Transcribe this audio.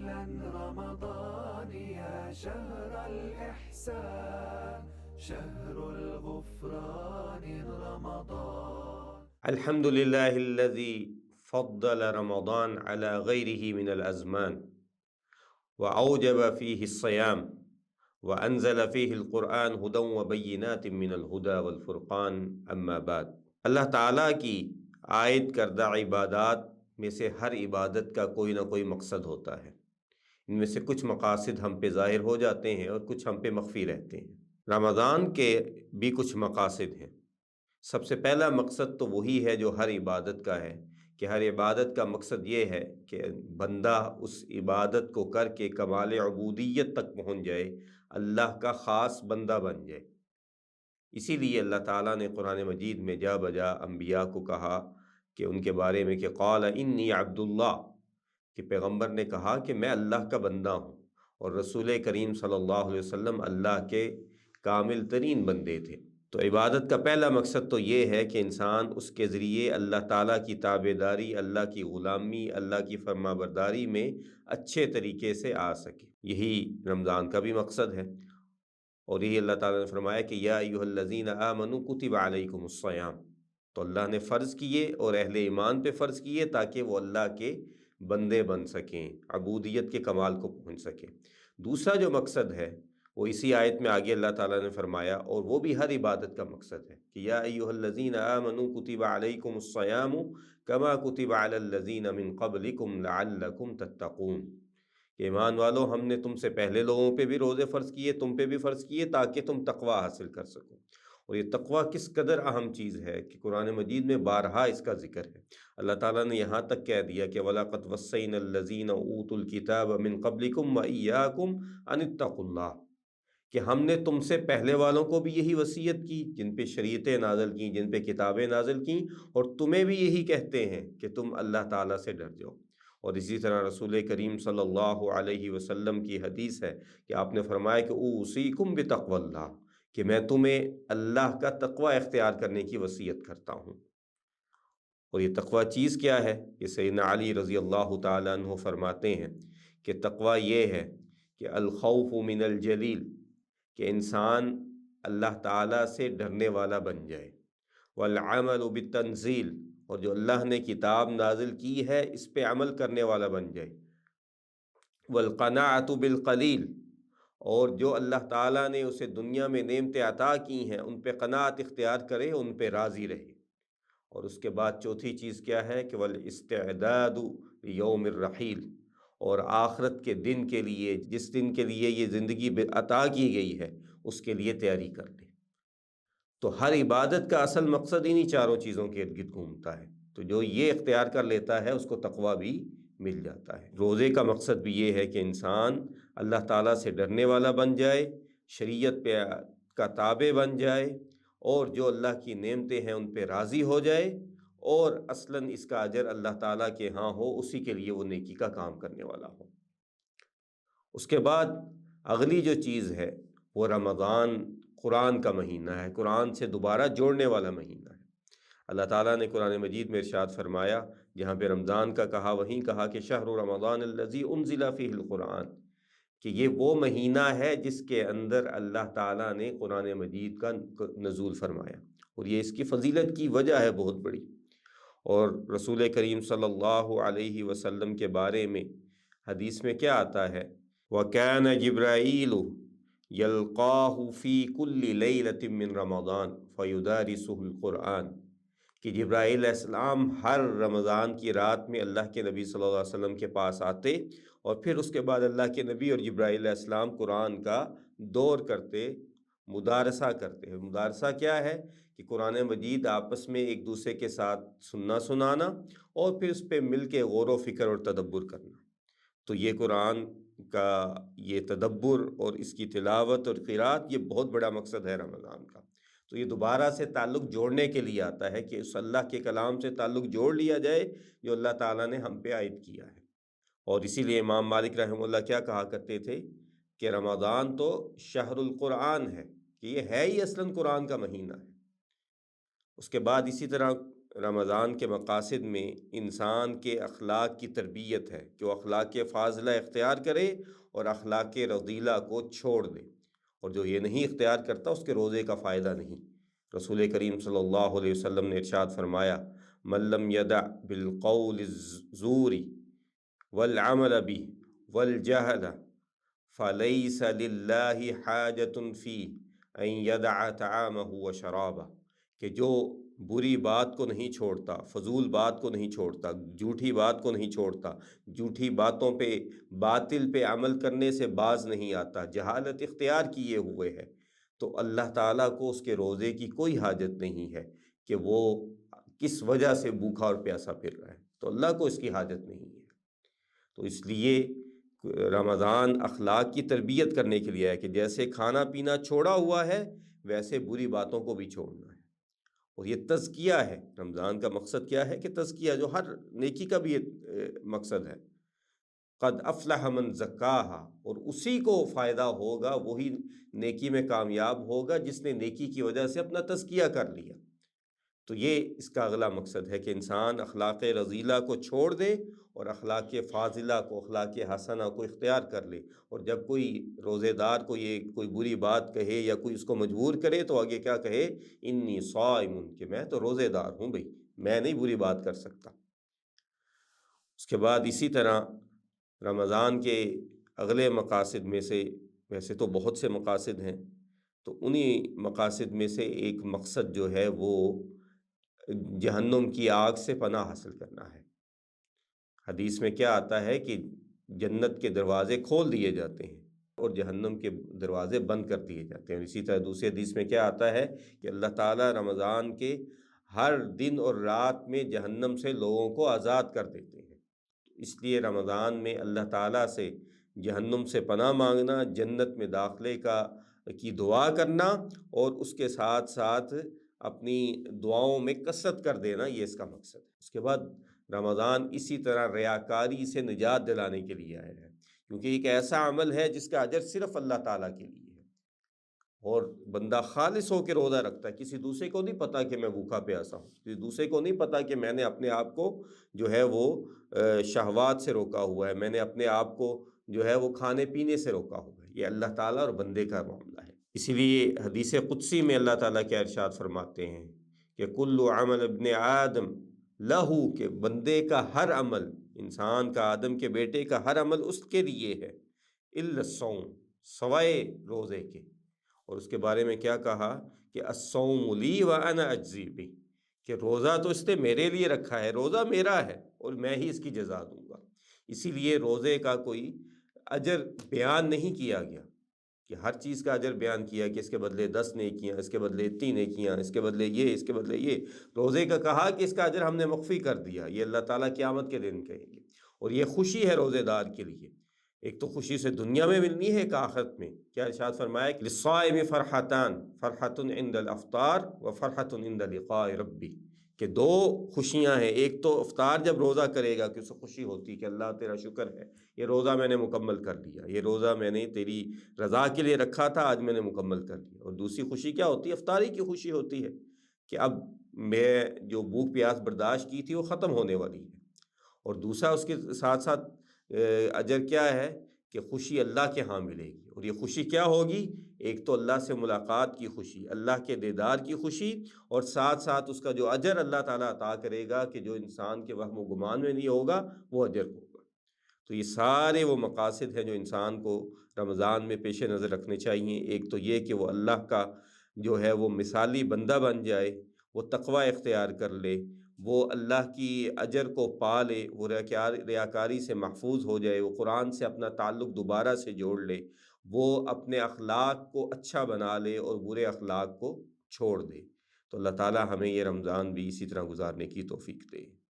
أهلا رمضان يا شهر الإحسان، شهر الغفران رمضان. الحمد لله الذي فضل رمضان على غيره من الأزمان وأوجب فيه الصيام وأنزل فيه القرآن هدى وبينات من الهدى والفرقان اما بعد۔ اللہ تعالیٰ کی عائد کردہ عبادات میں سے ہر عبادت کا کوئی نہ کوئی مقصد ہوتا ہے۔ ان میں سے کچھ مقاصد ہم پہ ظاہر ہو جاتے ہیں اور کچھ ہم پہ مخفی رہتے ہیں۔ رمضان کے بھی کچھ مقاصد ہیں۔ سب سے پہلا مقصد تو وہی ہے جو ہر عبادت کا ہے، کہ ہر عبادت کا مقصد یہ ہے کہ بندہ اس عبادت کو کر کے کمال عبودیت تک پہنچ جائے، اللہ کا خاص بندہ بن جائے۔ اسی لیے اللہ تعالیٰ نے قرآن مجید میں جا بجا انبیاء کو کہا کہ ان کے بارے میں کہ قال انی عبد اللہ، کہ پیغمبر نے کہا کہ میں اللہ کا بندہ ہوں، اور رسول کریم صلی اللہ علیہ وسلم اللہ کے کامل ترین بندے تھے۔ تو عبادت کا پہلا مقصد تو یہ ہے کہ انسان اس کے ذریعے اللہ تعالیٰ کی تابع داری، اللہ کی غلامی، اللہ کی فرما برداری میں اچھے طریقے سے آ سکے۔ یہی رمضان کا بھی مقصد ہے، اور یہی اللہ تعالیٰ نے فرمایا کہ یا ایھا الذین آمنوا کتب علیکم الصیام، تو اللہ نے فرض کیے اور اہل ایمان پہ فرض کیے تاکہ وہ اللہ کے بندے بن سکیں، عبودیت کے کمال کو پہنچ سکیں۔ دوسرا جو مقصد ہے وہ اسی آیت میں آگے اللہ تعالیٰ نے فرمایا، اور وہ بھی ہر عبادت کا مقصد ہے کہ یا ایھا الذین آمنوا کتب علیکم الصیام کما کتب علی الذین من قبلکم لعلکم تتقون، کہ ایمان والو ہم نے تم سے پہلے لوگوں پہ بھی روزے فرض کیے، تم پہ بھی فرض کیے تاکہ تم تقوی حاصل کر سکو۔ اور یہ تقوی کس قدر اہم چیز ہے کہ قرآن مجید میں بارہا اس کا ذکر ہے۔ اللہ تعالیٰ نے یہاں تک کہہ دیا کہ وَلَقَدْ وَصَّيْنَا الَّذِينَ أُوتُوا الْكِتَابَ مِن قَبْلِكُمْ وَإِيَّاكُمْ أَنِ اتَّقُوا اللَّهَ، کہ ہم نے تم سے پہلے والوں کو بھی یہی وصیت کی جن پہ شریعتیں نازل کیں، جن پہ کتابیں نازل کیں، اور تمہیں بھی یہی کہتے ہیں کہ تم اللہ تعالیٰ سے ڈر جاؤ۔ اور اسی طرح رسول کریم صلی اللہ علیہ وسلم کی حدیث ہے کہ آپ نے فرمایا کہ اوصیکم بتقوی اللہ، کہ میں تمہیں اللہ کا تقوی اختیار کرنے کی وصیت کرتا ہوں۔ اور یہ تقوی چیز کیا ہے؟ کہ سیدنا علی رضی اللہ تعالیٰ عنہ فرماتے ہیں کہ تقوی یہ ہے کہ الخوف من الجلیل، کہ انسان اللہ تعالیٰ سے ڈرنے والا بن جائے، والعمل بالتنزیل، اور جو اللہ نے کتاب نازل کی ہے اس پہ عمل کرنے والا بن جائے، والقناعۃ بالقلیل، اور جو اللہ تعالیٰ نے اسے دنیا میں نعمتیں عطا کی ہیں ان پہ قناعت اختیار کرے، ان پہ راضی رہے۔ اور اس کے بعد چوتھی چیز کیا ہے کہ والاستعداد لیوم الرحیل، اور آخرت کے دن کے لیے، جس دن کے لیے یہ زندگی عطا کی گئی ہے اس کے لیے تیاری کر لے۔ تو ہر عبادت کا اصل مقصد انہی چاروں چیزوں کے ارد گرد گھومتا ہے، تو جو یہ اختیار کر لیتا ہے اس کو تقوی بھی مل جاتا ہے۔ روزے کا مقصد بھی یہ ہے کہ انسان اللہ تعالیٰ سے ڈرنے والا بن جائے، شریعت پہ کا تابع بن جائے، اور جو اللہ کی نعمتیں ہیں ان پہ راضی ہو جائے، اور اصلاً اس کا اجر اللہ تعالیٰ کے ہاں ہو، اسی کے لیے وہ نیکی کا کام کرنے والا ہو۔ اس کے بعد اگلی جو چیز ہے وہ رمضان قرآن کا مہینہ ہے، قرآن سے دوبارہ جوڑنے والا مہینہ ہے۔ اللہ تعالیٰ نے قرآن مجید میں ارشاد فرمایا، جہاں پہ رمضان کا کہا وہیں کہا کہ شہر رمضان الذی انزل فیہ القرآن، کہ یہ وہ مہینہ ہے جس کے اندر اللہ تعالیٰ نے قرآن مجید کا نزول فرمایا، اور یہ اس کی فضیلت کی وجہ ہے بہت بڑی۔ اور رسول کریم صلی اللہ علیہ وسلم کے بارے میں حدیث میں کیا آتا ہے؟ وَكَانَ جِبْرَائِيلُ يَلْقَاهُ فِي كُلِّ لَيْلَةٍ مِّن رَمَضَانَ فَيُدَارِسُهُ الْقُرْآنَ، کہ جبرائیل علیہ السلام ہر رمضان کی رات میں اللہ کے نبی صلی اللہ علیہ وسلم کے پاس آتے، اور پھر اس کے بعد اللہ کے نبی اور جبرائیل علیہ السلام قرآن کا دور کرتے، مدارسہ کرتے۔ مدارسہ کیا ہے؟ کہ قرآن مجید آپس میں ایک دوسرے کے ساتھ سننا سنانا، اور پھر اس پہ مل کے غور و فکر اور تدبر کرنا۔ تو یہ قرآن کا یہ تدبر اور اس کی تلاوت اور قرات، یہ بہت بڑا مقصد ہے رمضان کا۔ تو یہ دوبارہ سے تعلق جوڑنے کے لیے آتا ہے کہ اس اللہ کے کلام سے تعلق جوڑ لیا جائے جو اللہ تعالیٰ نے ہم پہ عائد کیا ہے۔ اور اسی لیے امام مالک رحمہ اللہ کیا کہا کرتے تھے کہ رمضان تو شہر القرآن ہے، کہ یہ ہے ہی اصلاً قرآن کا مہینہ ہے۔ اس کے بعد اسی طرح رمضان کے مقاصد میں انسان کے اخلاق کی تربیت ہے کہ وہ اخلاق فاضلہ اختیار کرے اور اخلاق رذیلہ کو چھوڑ دے، اور جو یہ نہیں اختیار کرتا اس کے روزے کا فائدہ نہیں۔ رسول کریم صلی اللہ علیہ وسلم نے ارشاد فرمایا، من لم یدع بالقول الزور والعمل به والجہل فلیس للہ حاجۃ فی ان یدع طعامہ وشرابہ، کہ جو بری بات کو نہیں چھوڑتا، فضول بات کو نہیں چھوڑتا، جھوٹی بات کو نہیں چھوڑتا، جھوٹی باتوں پہ، باطل پہ عمل کرنے سے باز نہیں آتا، جہالت اختیار کیے ہوئے ہے، تو اللہ تعالیٰ کو اس کے روزے کی کوئی حاجت نہیں ہے کہ وہ کس وجہ سے بھوکا اور پیاسا پھر رہا ہے، تو اللہ کو اس کی حاجت نہیں ہے۔ تو اس لیے رمضان اخلاق کی تربیت کرنے کے لیے ہے کہ جیسے کھانا پینا چھوڑا ہوا ہے ویسے بری باتوں کو بھی چھوڑنا ہے، اور یہ تزکیہ ہے۔ رمضان کا مقصد کیا ہے کہ تزکیہ، جو ہر نیکی کا بھی مقصد ہے، قد افلح من زکاہا، اور اسی کو فائدہ ہوگا، وہی نیکی میں کامیاب ہوگا جس نے نیکی کی وجہ سے اپنا تزکیہ کر لیا۔ تو یہ اس کا اگلا مقصد ہے کہ انسان اخلاق رذیلہ کو چھوڑ دے اور اخلاق فاضلہ کو، اخلاق حسنہ کو اختیار کر لے، اور جب کوئی روزے دار کو یہ کوئی بری بات کہے یا کوئی اس کو مجبور کرے تو آگے کیا کہے، انی صائم، کہ میں تو روزے دار ہوں بھئی، میں نہیں بری بات کر سکتا۔ اس کے بعد اسی طرح رمضان کے اگلے مقاصد میں سے، ویسے تو بہت سے مقاصد ہیں، تو انہی مقاصد میں سے ایک مقصد جو ہے وہ جہنم کی آگ سے پناہ حاصل کرنا ہے۔ حدیث میں کیا آتا ہے کہ جنت کے دروازے کھول دیے جاتے ہیں اور جہنم کے دروازے بند کر دیے جاتے ہیں، اور اسی طرح دوسری حدیث میں کیا آتا ہے کہ اللہ تعالیٰ رمضان کے ہر دن اور رات میں جہنم سے لوگوں کو آزاد کر دیتے ہیں۔ اس لیے رمضان میں اللہ تعالیٰ سے جہنم سے پناہ مانگنا، جنت میں داخلے کی دعا کرنا، اور اس کے ساتھ ساتھ اپنی دعاؤں میں کثرت کر دینا، یہ اس کا مقصد ہے۔ اس کے بعد رمضان اسی طرح ریاکاری سے نجات دلانے کے لیے آیا ہے، کیونکہ ایک ایسا عمل ہے جس کا اجر صرف اللہ تعالیٰ کے لیے ہے، اور بندہ خالص ہو کے روزہ رکھتا ہے، کسی دوسرے کو نہیں پتا کہ میں بھوکا پیاسا ہوں، کسی دوسرے کو نہیں پتا کہ میں نے اپنے آپ کو جو ہے وہ شہوات سے روکا ہوا ہے، میں نے اپنے آپ کو جو ہے وہ کھانے پینے سے روکا ہوا ہے۔ یہ اللہ تعالیٰ اور بندے کا معاملہ ہے۔ اسی لیے حدیث قدسی میں اللہ تعالیٰ کیا ارشاد فرماتے ہیں کہ کل عمل ابن آدم لہو، کہ بندے کا ہر عمل، انسان کا، آدم کے بیٹے کا ہر عمل اس کے لیے ہے، الا الصوم، سوائے روزے کے۔ اور اس کے بارے میں کیا کہا کہ الصوم لی وانا اجزی بہ، کہ روزہ تو اس نے میرے لیے رکھا ہے، روزہ میرا ہے اور میں ہی اس کی جزا دوں گا۔ اسی لیے روزے کا کوئی اجر بیان نہیں کیا گیا کہ ہر چیز کا اجر بیان کیا کہ اس کے بدلے 10 نیکیاں، اس کے بدلے 3 نیکیاں، اس کے بدلے یہ، اس کے بدلے یہ۔ روزے کا کہا کہ اس کا اجر ہم نے مخفی کر دیا، یہ اللہ تعالیٰ قیامت کے دن کہیں گے، اور یہ خوشی ہے روزے دار کے لیے۔ ایک تو خوشی سے دنیا میں ملنی ہے، ایک آخرت میں۔ کیا ارشاد فرمایا کہ للصائم فرحتان، فرحۃ عند الافطار و فرحۃ عند لقاء ربی، کہ دو خوشیاں ہیں۔ ایک تو افطار جب روزہ کرے گا کہ اسے خوشی ہوتی کہ اللہ تیرا شکر ہے، یہ روزہ میں نے مکمل کر لیا، یہ روزہ میں نے تیری رضا کے لیے رکھا تھا، آج میں نے مکمل کر لیا۔ اور دوسری خوشی کیا ہوتی ہے؟ افطاری کی خوشی ہوتی ہے کہ اب میں جو بھوک پیاس برداشت کی تھی وہ ختم ہونے والی ہے۔ اور دوسرا اس کے ساتھ ساتھ اجر کیا ہے کہ خوشی اللہ کے ہاں ملے گی، اور یہ خوشی کیا ہوگی؟ ایک تو اللہ سے ملاقات کی خوشی، اللہ کے دیدار کی خوشی، اور ساتھ ساتھ اس کا جو اجر اللہ تعالیٰ عطا کرے گا کہ جو انسان کے وہم و گمان میں نہیں ہوگا، وہ اجر ہوگا۔ تو یہ سارے وہ مقاصد ہیں جو انسان کو رمضان میں پیش نظر رکھنے چاہیے۔ ایک تو یہ کہ وہ اللہ کا جو ہے وہ مثالی بندہ بن جائے، وہ تقوی اختیار کر لے، وہ اللہ کی اجر کو پا لے، وہ ریاکاری سے محفوظ ہو جائے، وہ قرآن سے اپنا تعلق دوبارہ سے جوڑ لے، وہ اپنے اخلاق کو اچھا بنا لے اور برے اخلاق کو چھوڑ دے۔ تو اللہ تعالیٰ ہمیں یہ رمضان بھی اسی طرح گزارنے کی توفیق دے۔